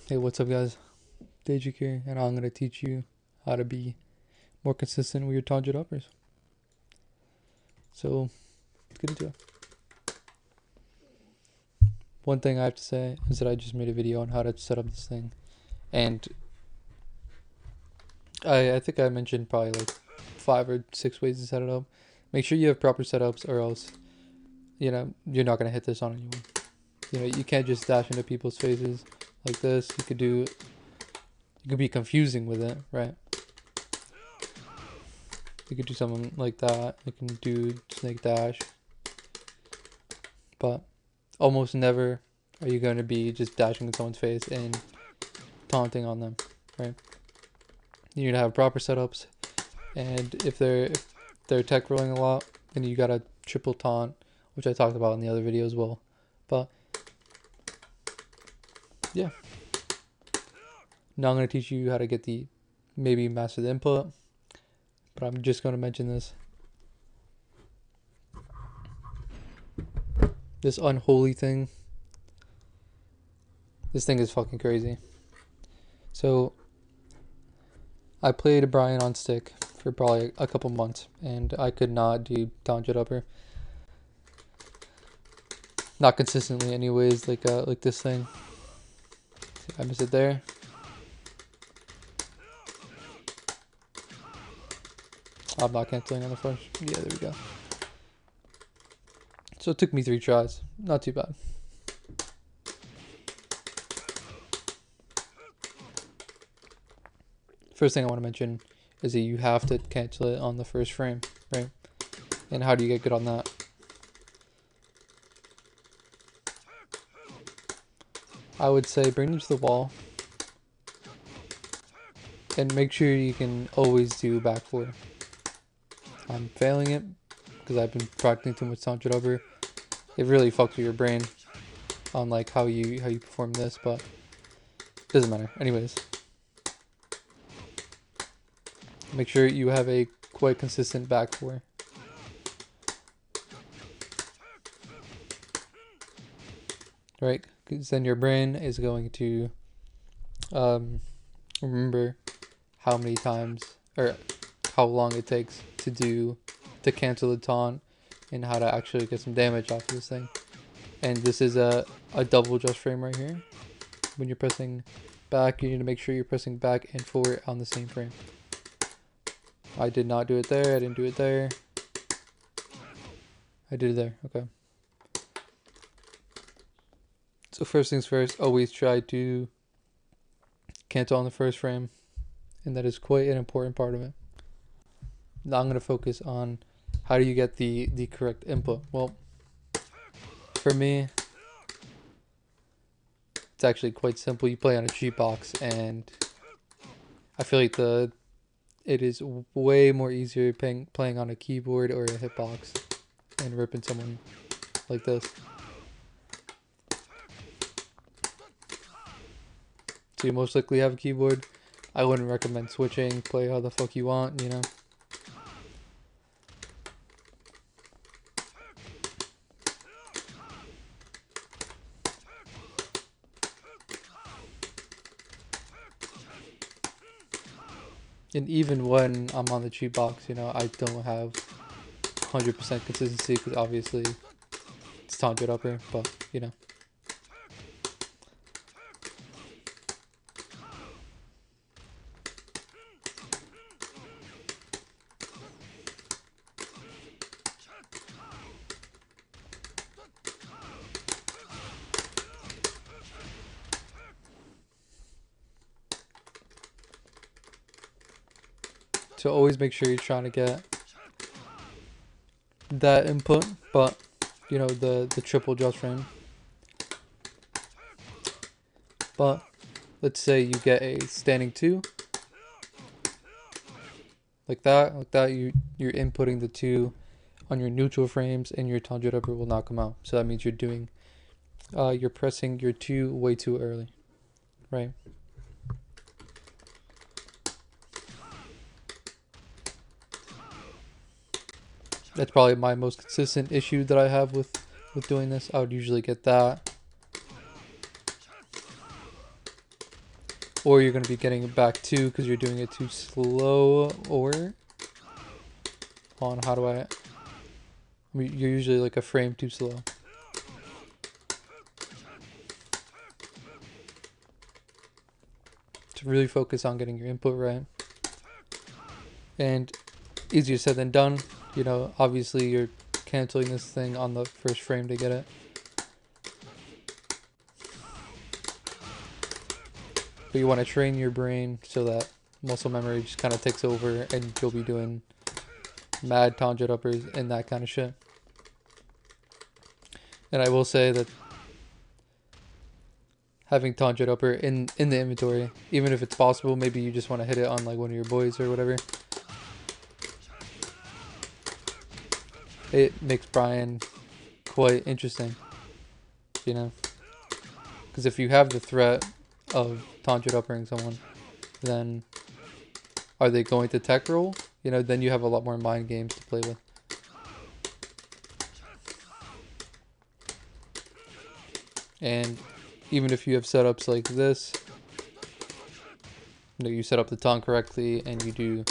Hey, what's up, guys? Dejik here, and I'm going to teach you how to be more consistent with your taunt jet uppers. So, let's get into it. One thing I have to say is that I just made a video on how to set up this thing, and I think I mentioned probably like 5 or 6 ways to set it up. Make sure you have proper setups, or else, you're not going to hit this on anyone. You can't just dash into people's faces like this. You could be confusing with it, right? You could do something like that. You can do snake dash. But almost never are you going to be just dashing in someone's face and taunting on them, right? You need to have proper setups. And if they're tech rolling a lot, then you gotta triple taunt, which I talked about in the other video as well. But yeah. Now I'm going to teach you how to get maybe master the input, but I'm just going to mention this unholy thing. This thing is fucking crazy. So I played Brian on stick for probably a couple months, and I could not do Taunt Jet Upper. Not consistently anyways, like this thing. I miss it there. I'm not canceling on the first. Yeah, there we go. So it took me 3 tries. Not too bad. First thing I want to mention is that you have to cancel it on the first frame, right? And how do you get good on that? I would say bring them to the wall and make sure you can always do back 4. I'm failing it because I've been practicing too much Taunt Jet Upper. It really fucks with your brain on like how you perform this, but it doesn't matter. Anyways, make sure you have a quite consistent back 4. Right? Because then your brain is going to remember how many times or how long it takes to cancel the taunt and how to actually get some damage off of this thing. And this is a double just frame right here. When you're pressing back, you need to make sure you're pressing back and forward on the same frame. I did not do it there. I didn't do it there. I did it there. Okay. So first things first, always try to cancel on the first frame. And that is quite an important part of it. Now I'm going to focus on how do you get the correct input. Well, for me, it's actually quite simple. You play on a cheat box, and I feel like it is way more easier playing on a keyboard or a hitbox and ripping someone like this. So you most likely have a keyboard. I wouldn't recommend switching. Play how the fuck you want, And even when I'm on the cheat box, I don't have 100% consistency because obviously it's Taunt Jet Upper, but So always make sure you're trying to get that input, but the triple just frame. But let's say you get a standing 2, like that, you're inputting the 2 on your neutral frames, and your Taunt Jet Upper will not come out. So that means you're pressing your 2 way too early, right? That's probably my most consistent issue that I have with doing this. I would usually get that. or you're going to be getting it back too because you're doing it too slow, or hold on, how do I mean, you're usually like a frame too slow. To really focus on getting your input right. And easier said than done. You know, obviously you're canceling this thing on the first frame to get it. But you want to train your brain so that muscle memory just kind of takes over and you'll be doing mad taunt jet uppers and that kind of shit. And I will say that having taunt jet upper in the inventory, even if it's possible, maybe you just want to hit it on like one of your boys or whatever, it makes Brian quite interesting, you know? Because if you have the threat of taunt jet uppering someone, then are they going to tech roll? You know, then you have a lot more mind games to play with. And even if you have setups like this, you know, you set up the taunt correctly and you do,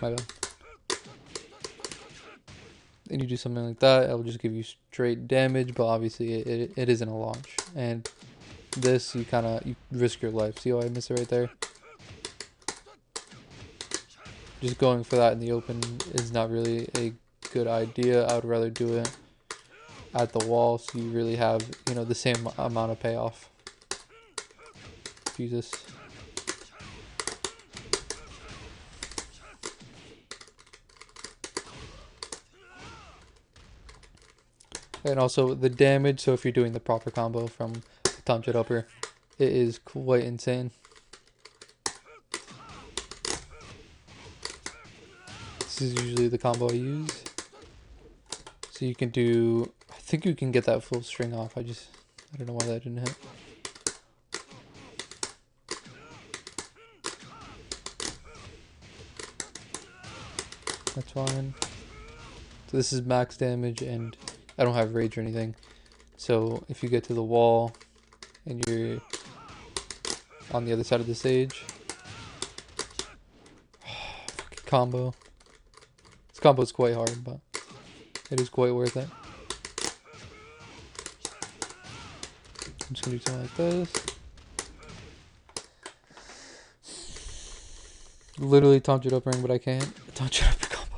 my bad, and you do something like that, it'll just give you straight damage, but obviously it isn't a launch. And this, you risk your life. See how I miss it right there? Just going for that in the open is not really a good idea. I would rather do it at the wall so you really have, you know, the same amount of payoff. Jesus. And also the damage, so if you're doing the proper combo from Taunt Jet Upper, it is quite insane. This is usually the combo I use. So you can do, I think you can get that full string off. I don't know why that didn't hit. That's fine. So this is max damage and I don't have rage or anything. So if you get to the wall and you're on the other side of the stage, combo. This combo is quite hard, but it is quite worth it. I'm just gonna do something like this. Literally taunt Jet Uppering, but I can't. Taunt Jet Upper combo.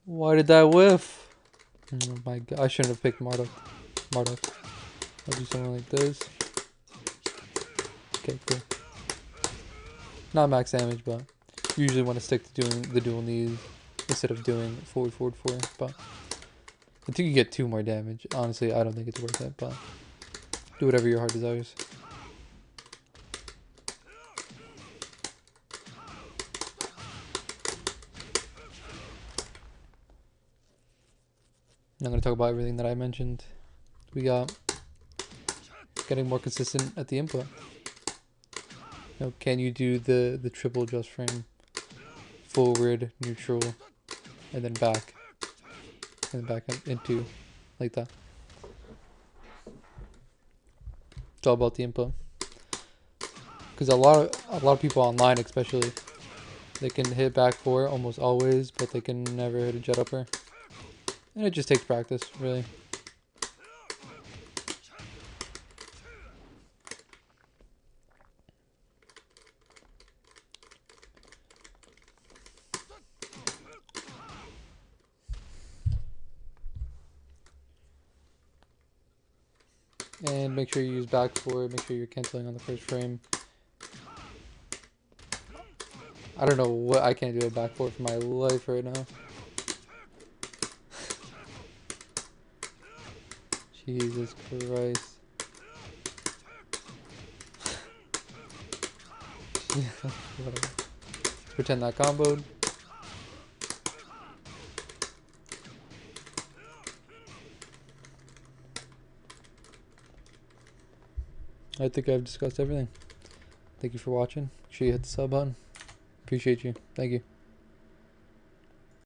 Why did that whiff? Oh my god, I shouldn't have picked Marduk. I'll do something like this. Okay, cool. Not max damage, but you usually want to stick to doing the dual knees instead of doing forward, but I think you get 2 more damage. Honestly, I don't think it's worth it, but do whatever your heart desires. I'm going to talk about everything that I mentioned. We got getting more consistent at the input. You know, can you do the triple just frame? Forward, neutral, and then back. And then back into, like that. It's all about the input. Because a lot of people online especially, they can hit back 4 almost always, but they can never hit a jet upper. And it just takes practice, really. And make sure you use back 4, make sure you're canceling on the first frame. I don't know what, I can't do a back 4 for my life right now. Jesus Christ. Whatever. Pretend that comboed. I think I've discussed everything. Thank you for watching. Make sure you hit the sub button. Appreciate you. Thank you.